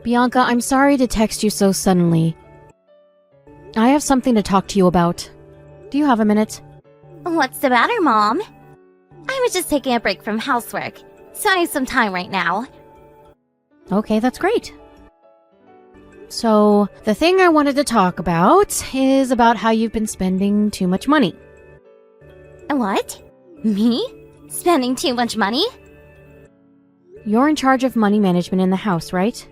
Bianca, I'm sorry to text you so suddenly. I have something to talk to you about. Do you have a minute? What's the matter, Mom? I was just taking a break from housework, so I have some time right now. Okay, that's great. So, the thing I wanted to talk about is about how you've been spending too much money. What? Me? Spending too much money? You're in charge of money management in the house, right?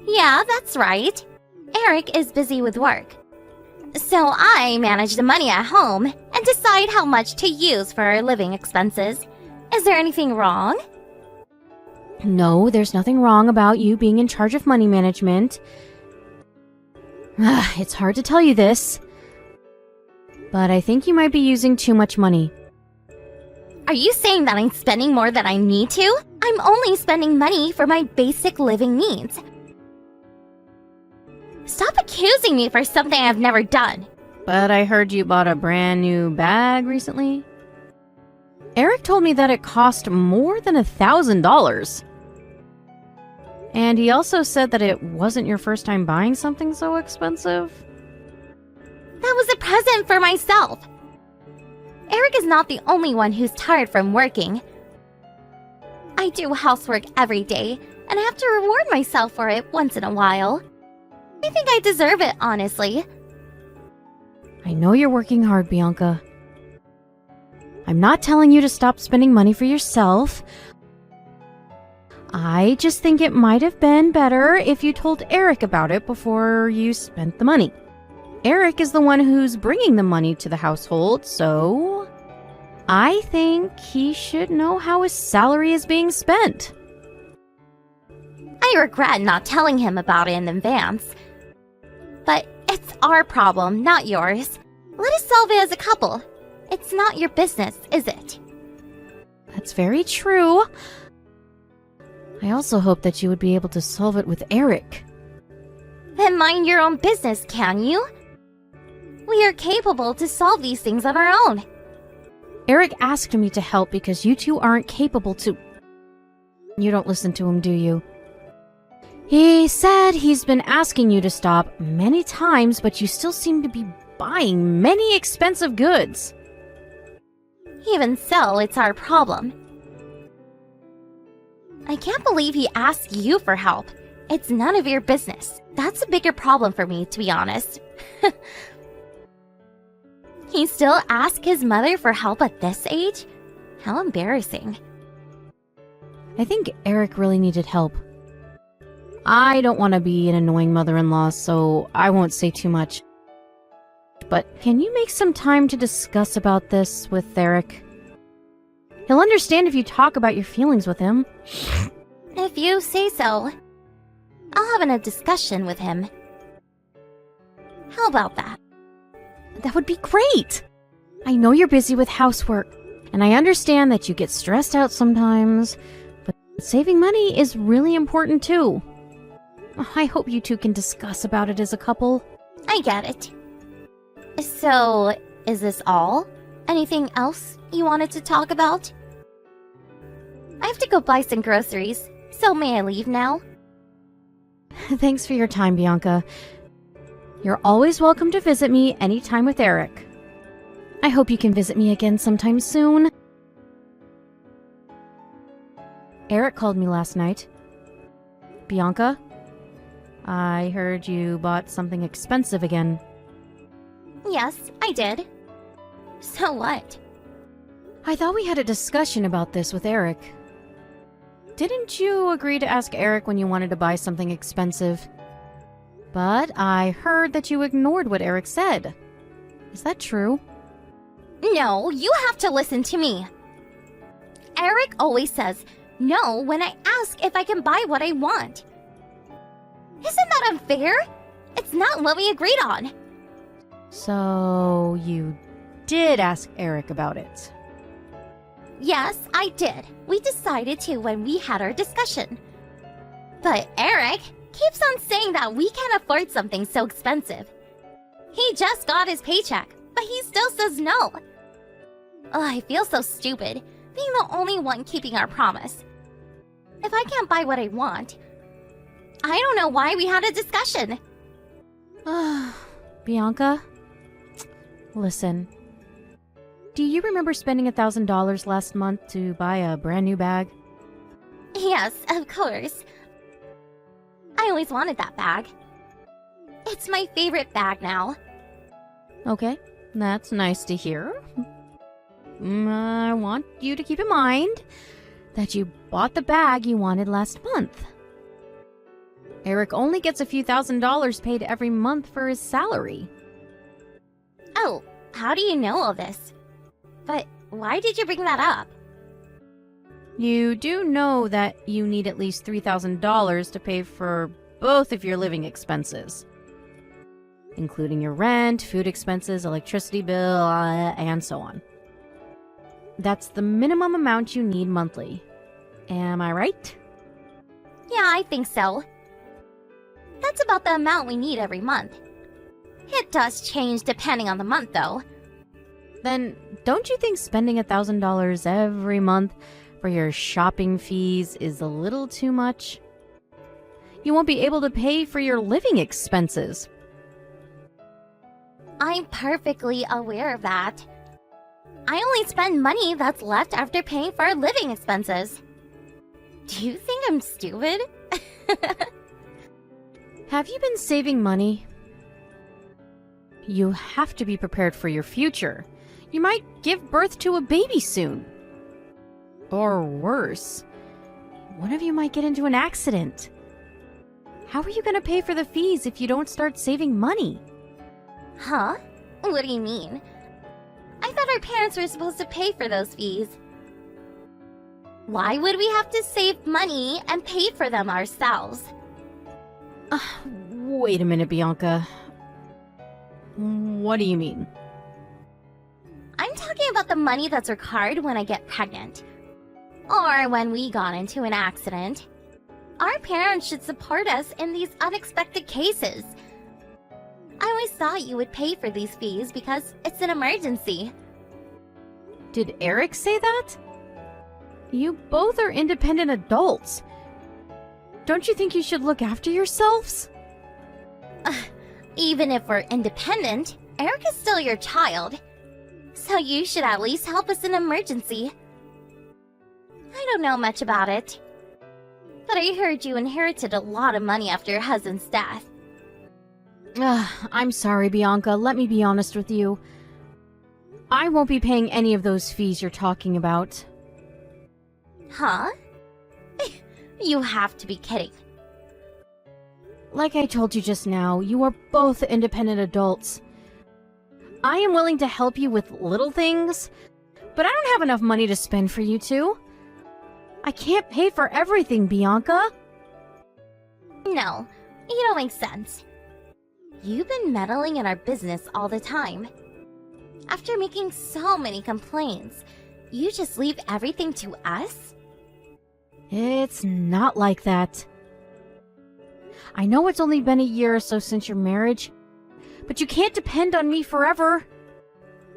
Yeah, that's right. Eric is busy with work. So I manage the money at home and decide how much to use for our living expenses. Is there anything wrong? No, there's nothing wrong about you being in charge of money management. It's hard to tell you this, but I think you might be using too much money. Are you saying that I'm spending more than I need to? I'm only spending money for my basic living needs. Stop accusing me for something I've never done. But I heard you bought a brand new bag recently. Eric told me that it cost more than $1,000. And he also said that it wasn't your first time buying something so expensive. That was a present for myself. Eric is not the only one who's tired from working. I do housework every day, and I have to reward myself for it once in a while. I think I deserve it, honestly. I know you're working hard, Bianca. I'm not telling you to stop spending money for yourself. I just think it might have been better if you told Eric about it before you spent the money. Eric is the one who's bringing the money to the household, so I think he should know how his salary is being spent. I regret not telling him about it in advance. But it's our problem, not yours. Let us solve it as a couple. It's not your business, is it? That's very true. I also hope that you would be able to solve it with Eric. Then mind your own business, can you? We are capable to solve these things on our own. Eric asked me to help because you two aren't capable to... You don't listen to him, do you? He said he's been asking you to stop many times, but you still seem to be buying many expensive goods. Even so, it's our problem. I can't believe he asked you for help. It's none of your business. That's a bigger problem for me, to be honest. He still asks his mother for help at this age? How embarrassing. I think Eric really needed help. I don't want to be an annoying mother-in-law, so I won't say too much. But can you make some time to discuss about this with Eric? He'll understand if you talk about your feelings with him. If you say so, I'll have a discussion with him. How about that? That would be great! I know you're busy with housework, and I understand that you get stressed out sometimes, but saving money is really important too. I hope you two can discuss about it as a couple. I get it. So, is this all? Anything else you wanted to talk about? I have to go buy some groceries, so may I leave now? Thanks for your time, Bianca. You're always welcome to visit me anytime with Eric. I hope you can visit me again sometime soon. Eric called me last night. Bianca, I heard you bought something expensive again. Yes, I did. So what? I thought we had a discussion about this with Eric. Didn't you agree to ask Eric when you wanted to buy something expensive? But I heard that you ignored what Eric said. Is that true? No, you have to listen to me. Eric always says no when I ask if I can buy what I want. Isn't that unfair? It's not what we agreed on. So you did ask Eric about it? Yes, I did. We decided to when we had our discussion. But Eric keeps on saying that we can't afford something so expensive. He just got his paycheck, but he still says no. Oh, I feel so stupid, being the only one keeping our promise. If I can't buy what I want, I don't know why we had a discussion. Bianca? Listen. Do you remember spending $1,000 last month to buy a brand new bag? Yes, of course. I always wanted that bag. It's my favorite bag now. Okay, that's nice to hear. I want you to keep in mind that you bought the bag you wanted last month. Eric only gets a few $1,000s paid every month for his salary. Oh, how do you know all this? But why did you bring that up? You do know that you need at least $3,000 to pay for both of your living expenses, including your rent, food expenses, electricity bill, and so on. That's the minimum amount you need monthly. Am I right? Yeah, I think so. That's about the amount we need every month. It does change depending on the month, though. Then don't you think spending $1,000 every month for your shopping fees is a little too much? You won't be able to pay for your living expenses. I'm perfectly aware of that. I only spend money that's left after paying for our living expenses. Do you think I'm stupid? Have you been saving money? You have to be prepared for your future. You might give birth to a baby soon. Or worse, one of you might get into an accident. How are you going to pay for the fees if you don't start saving money? Huh? What do you mean? I thought our parents were supposed to pay for those fees. Why would we have to save money and pay for them ourselves? Wait a minute, Bianca. What do you mean? I'm talking about the money that's required when I get pregnant. Or when we got into an accident. Our parents should support us in these unexpected cases. I always thought you would pay for these fees because it's an emergency. Did Eric say that? You both are independent adults. Don't you think you should look after yourselves? Even if we're independent, Eric is still your child. So you should at least help us in an emergency. I don't know much about it. But I heard you inherited a lot of money after your husband's death. I'm sorry, Bianca. Let me be honest with you. I won't be paying any of those fees you're talking about. Huh? You have to be kidding. Like I told you just now, you are both independent adults. I am willing to help you with little things, but I don't have enough money to spend for you two. I can't pay for everything, Bianca. No, you don't make sense. You've been meddling in our business all the time. After making so many complaints, you just leave everything to us? It's not like that. I know it's only been a year or so since your marriage, but you can't depend on me forever.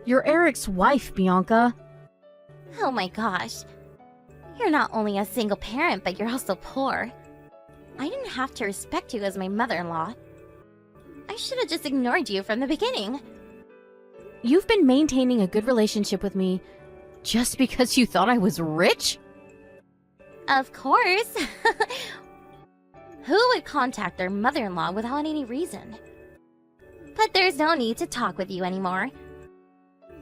You're Eric's wife, Bianca. Oh my gosh. You're not only a single parent, but you're also poor. I didn't have to respect you as my mother-in-law. I should have just ignored you from the beginning. You've been maintaining a good relationship with me just because you thought I was rich? Of course. Who would contact their mother-in-law without any reason? But there's no need to talk with you anymore.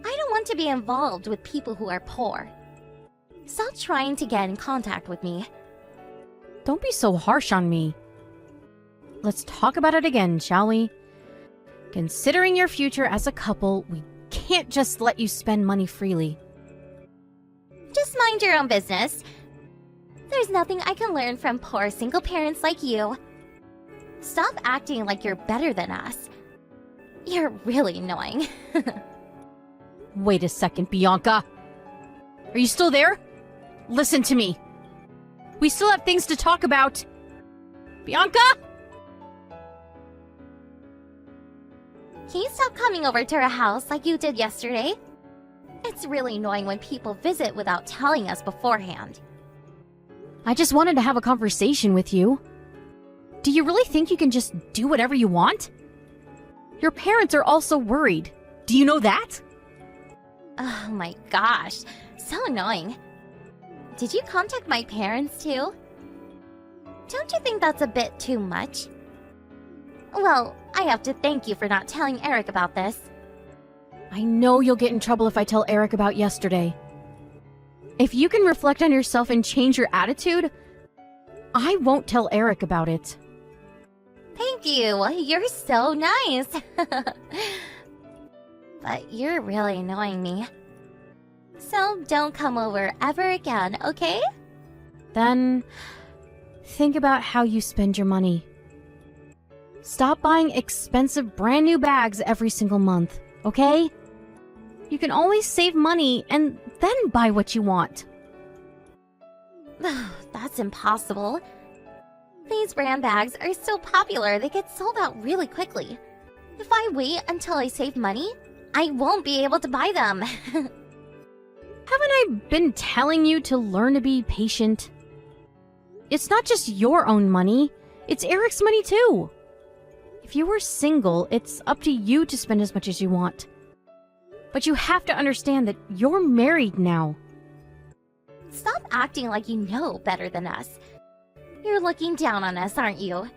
I don't want to be involved with people who are poor. Stop trying to get in contact with me. Don't be so harsh on me. Let's talk about it again, shall we? Considering your future as a couple, we can't just let you spend money freely. Just mind your own business. There's nothing I can learn from poor single parents like you. Stop acting like you're better than us. You're really annoying. Wait a second, Bianca. Are you still there? Listen to me. We still have things to talk about. Bianca? Can you stop coming over to our house like you did yesterday? It's really annoying when people visit without telling us beforehand. I just wanted to have a conversation with you. Do you really think you can just do whatever you want? Your parents are also worried. Do you know that? Oh my gosh, so annoying. Did you contact my parents too? Don't you think that's a bit too much? Well, I have to thank you for not telling Eric about this. I know you'll get in trouble if I tell Eric about yesterday. If you can reflect on yourself and change your attitude, I won't tell Eric about it. Thank you, you're so nice. But you're really annoying me. So don't come over ever again, okay? Then, think about how you spend your money. Stop buying expensive brand new bags every single month, okay? You can always save money and then buy what you want. That's impossible. These brand bags are so popular they get sold out really quickly. If I wait until I save money, I won't be able to buy them. Haven't I been telling you to learn to be patient? It's not just your own money, it's Eric's money too. If you were single, it's up to you to spend as much as you want. But you have to understand that you're married now. Stop acting like you know better than us. You're looking down on us, aren't you?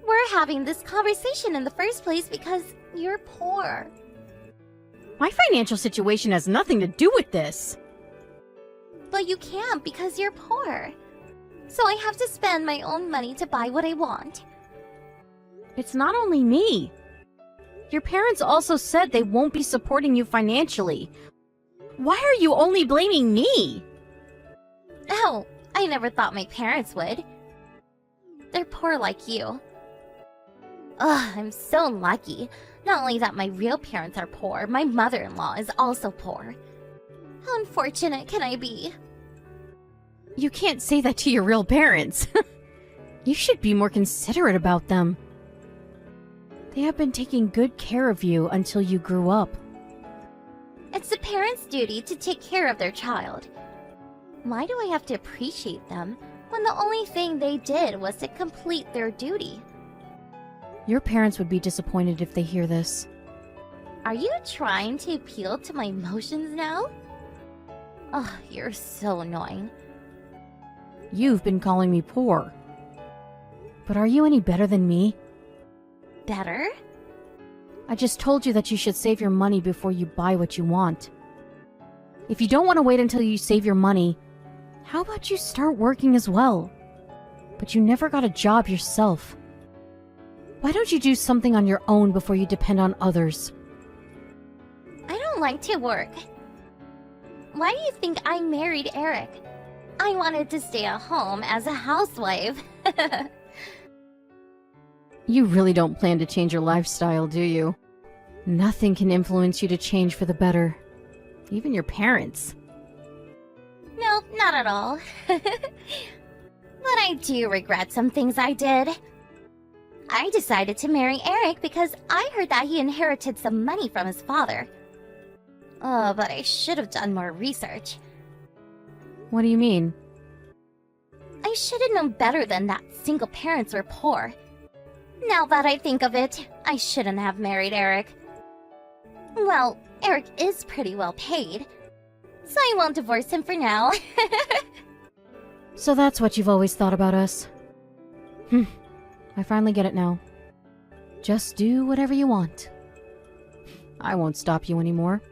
We're having this conversation in the first place because you're poor. My financial situation has nothing to do with this. But you can't because you're poor. So I have to spend my own money to buy what I want. It's not only me. Your parents also said they won't be supporting you financially. Why are you only blaming me? Oh, I never thought my parents would. They're poor like you. Ugh, I'm so lucky. Not only that my real parents are poor, my mother-in-law is also poor. How unfortunate can I be? You can't say that to your real parents. You should be more considerate about them. They have been taking good care of you until you grew up. It's the parents' duty to take care of their child. Why do I have to appreciate them when the only thing they did was to complete their duty? Your parents would be disappointed if they hear this. Are you trying to appeal to my emotions now? Oh, you're so annoying. You've been calling me poor. But are you any better than me? Better? I just told you that you should save your money before you buy what you want. If you don't want to wait until you save your money, how about you start working as well? But you never got a job yourself. Why don't you do something on your own before you depend on others? I don't like to work. Why do you think I married Eric? I wanted to stay at home as a housewife. You really don't plan to change your lifestyle, do you? Nothing can influence you to change for the better. Even your parents. No, not at all. But I do regret some things I did. I decided to marry Eric because I heard that he inherited some money from his father. Oh, but I should have done more research. What do you mean? I should have known better than that single parents were poor. Now that I think of it, I shouldn't have married Eric. Well, Eric is pretty well paid, so I won't divorce him for now. So that's what you've always thought about us? I finally get it now. Just do whatever you want. I won't stop you anymore.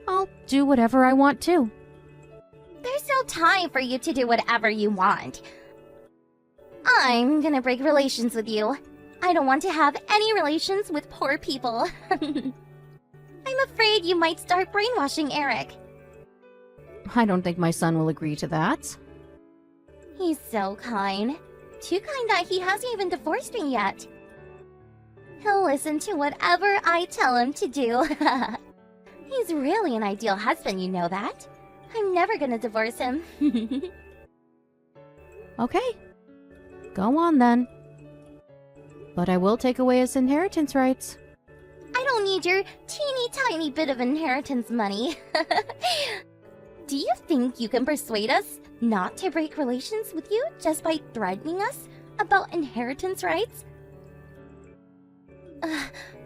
I'll do whatever I want too. There's no time for you to do whatever you want. I'm gonna break relations with you. I don't want to have any relations with poor people. I'm afraid you might start brainwashing Eric. I don't think my son will agree to that. He's so kind. Too kind that he hasn't even divorced me yet. He'll listen to whatever I tell him to do. He's really an ideal husband, you know that. I'm never gonna divorce him. Okay. Go on then. But I will take away his inheritance rights. I don't need your teeny tiny bit of inheritance money. Do you think you can persuade us not to break relations with you just by threatening us About inheritance rights?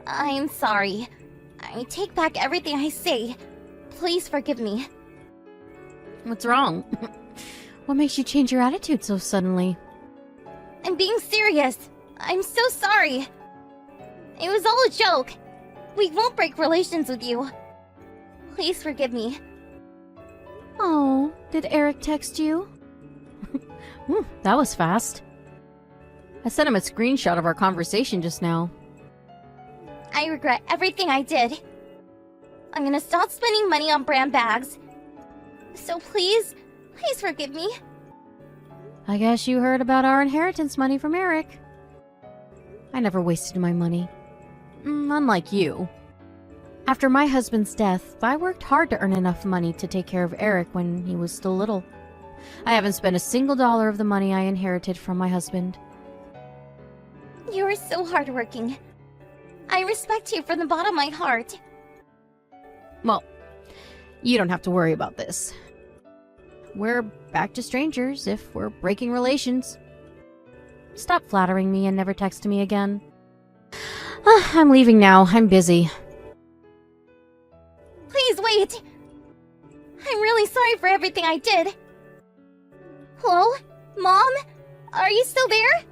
I'm sorry. I take back everything I say. Please forgive me. What's wrong? What makes you change your attitude so suddenly? I'm being serious. I'm so sorry. It was all a joke. We won't break relations with you. Please forgive me. Oh, did Eric text you? That was fast. I sent him a screenshot of our conversation just now. I regret everything I did. I'm gonna stop spending money on brand bags. So please forgive me. I guess you heard about our inheritance money from Eric. I never wasted my money. Unlike you. After my husband's death, I worked hard to earn enough money to take care of Eric when he was still little. I haven't spent a single dollar of the money I inherited from my husband. You are so hardworking. I respect you from the bottom of my heart. Well, you don't have to worry about this. We're back to strangers if we're breaking relations. Stop flattering me and never text me again. I'm leaving now. I'm busy. Please wait. I'm really sorry for everything I did. Hello? Mom? Are you still there?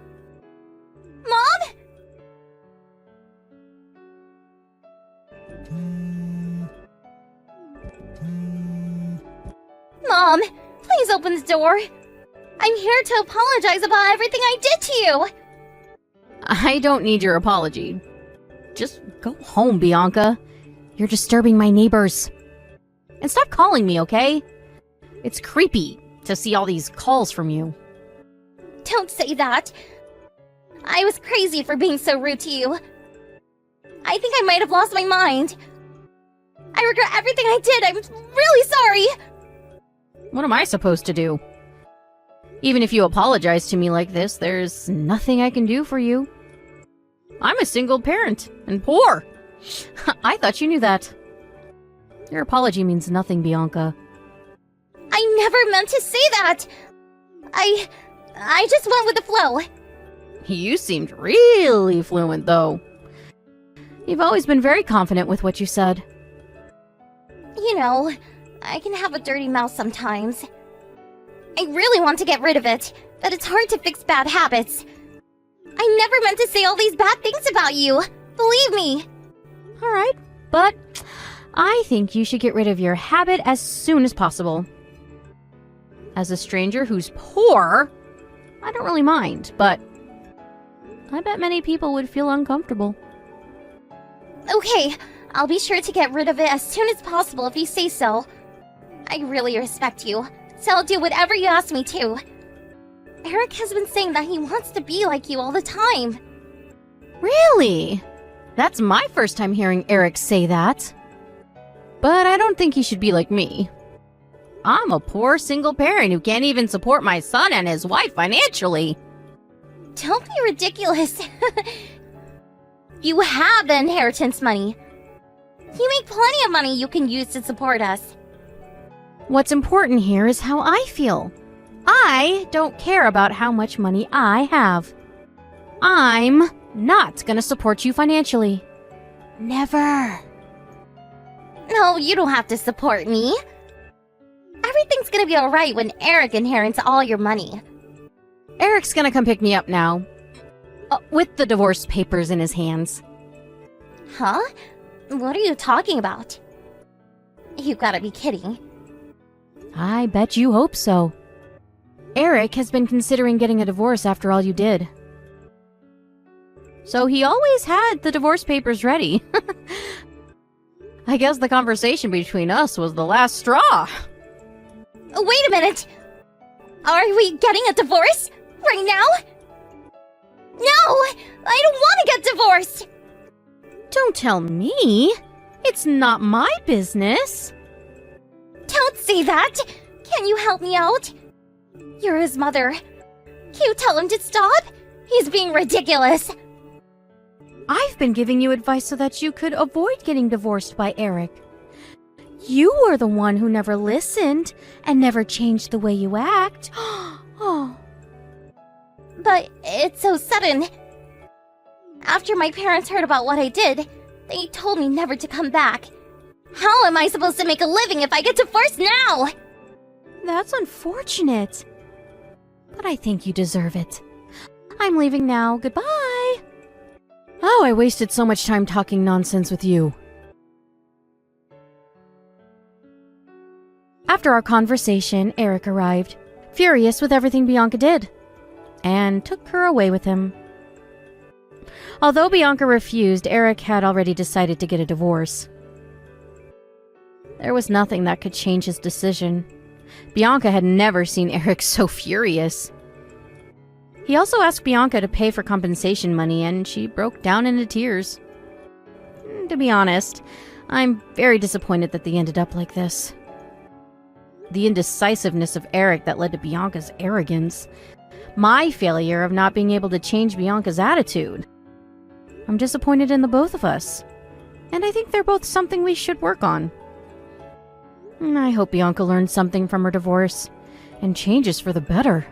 Mom? Mom, please open the door. I'm here to apologize about everything I did to you. I don't need your apology. Just go home, Bianca. You're disturbing my neighbors. And stop calling me, okay? It's creepy to see all these calls from you. Don't say that. I was crazy for being so rude to you. I think I might have lost my mind. I regret everything I did. I'm really sorry. What am I supposed to do? Even if you apologize to me like this, there's nothing I can do for you. I'm a single parent and poor. I thought you knew that. Your apology means nothing, Bianca. I never meant to say that. I just went with the flow. You seemed really fluent, though. You've always been very confident with what you said. You know, I can have a dirty mouth sometimes. I really want to get rid of it, but it's hard to fix bad habits. I never meant to say all these bad things about you. Believe me. Alright, but I think you should get rid of your habit as soon as possible. As a stranger who's poor, I don't really mind, but I bet many people would feel uncomfortable. Okay, I'll be sure to get rid of it as soon as possible if you say so. I really respect you, so I'll do whatever you ask me to. Eric has been saying that he wants to be like you all the time. Really? That's my first time hearing Eric say that. But I don't think he should be like me. I'm a poor single parent who can't even support my son and his wife financially. Don't be ridiculous. You have the inheritance money. You make plenty of money you can use to support us. What's important here is how I feel. I don't care about how much money I have. I'm not gonna support you financially. Never. No, you don't have to support me. Everything's gonna be alright when Eric inherits all your money. Eric's gonna come pick me up now. With the divorce papers in his hands. Huh? What are you talking about? You gotta be kidding. I bet you hope so. Eric has been considering getting a divorce after all you did. So he always had the divorce papers ready. I guess the conversation between us was the last straw. Wait a minute! Are we getting a divorce? Right now? No! I don't want to get divorced! Don't tell me. It's not my business. Don't say that! Can you help me out? You're his mother. Can you tell him to stop? He's being ridiculous. I've been giving you advice so that you could avoid getting divorced by Eric. You were the one who never listened and never changed the way you act. Oh. But it's so sudden. After my parents heard about what I did, they told me never to come back. How am I supposed to make a living if I get divorced now? That's unfortunate. But I think you deserve it. I'm leaving now. Goodbye. Oh, I wasted so much time talking nonsense with you. After our conversation, Eric arrived, furious with everything Bianca did, and took her away with him. Although Bianca refused, Eric had already decided to get a divorce. There was nothing that could change his decision. Bianca had never seen Eric so furious. He also asked Bianca to pay for compensation money, and she broke down into tears. To be honest, I'm very disappointed that they ended up like this. The indecisiveness of Eric that led to Bianca's arrogance. My failure of not being able to change Bianca's attitude. I'm disappointed in the both of us. And I think they're both something we should work on. I hope Bianca learns something from her divorce and changes for the better.